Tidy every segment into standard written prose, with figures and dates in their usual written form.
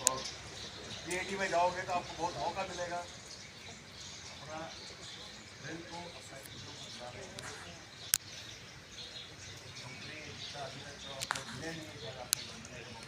और पीएटी में जाओगे तो आपको बहुत मौका मिलेगा अपना ब्रेन को असाइन कंपनी अभी तक तो आपको मिले नहीं है अगर आपको मिलेगा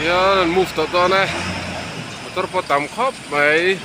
Yan, move to to na. Motor po tamkhop may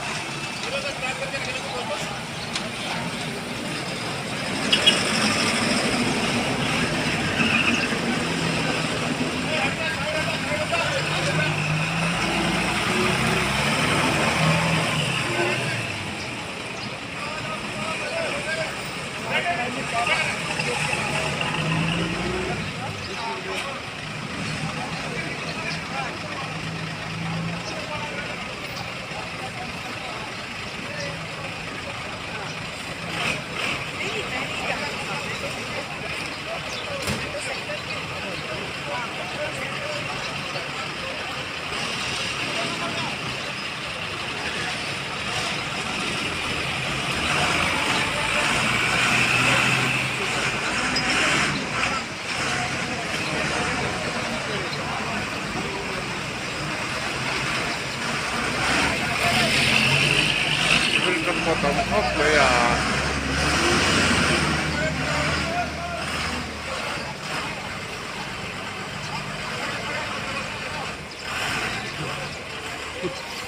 po tamkhop may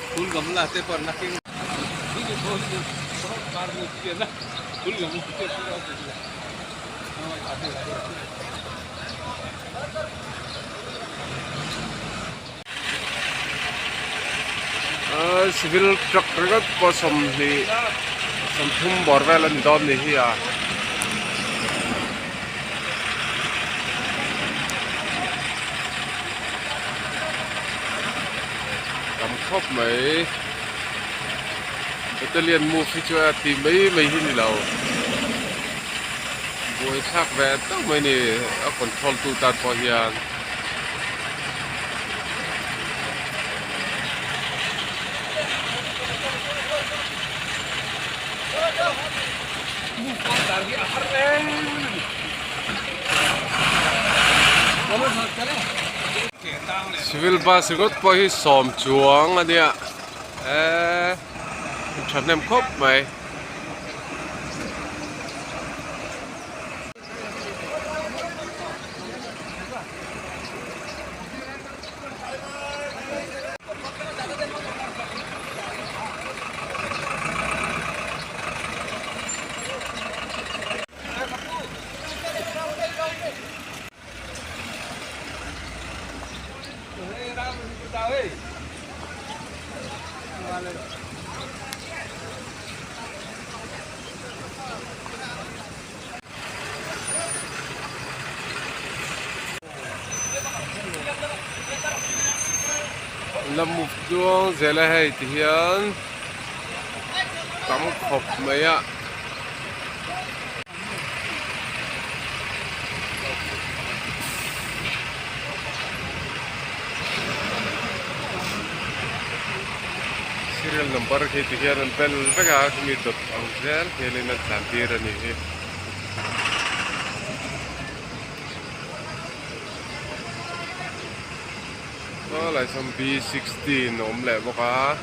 फूल गमला से पर नके ठीक है बहुत बार मुझे है ना फूल गमला से पूरा हो गया हां आते civil truck regot po som thum borvelan dom ni hi a tamkhop mai Italian move hi chua ti mai hi ni lo boi thak ve to mai ni a control tu tat po hian civil bus got po hi som chuang ania thanem khop mai lâm mục chuông dễ là hay thì hiền tắm khóc mấy ạ serial number thì hiền bel tất cả mi đột ông dễ thì lên sản tiền rồi nhỉ đó là xong B16 ổn lẹ bốc á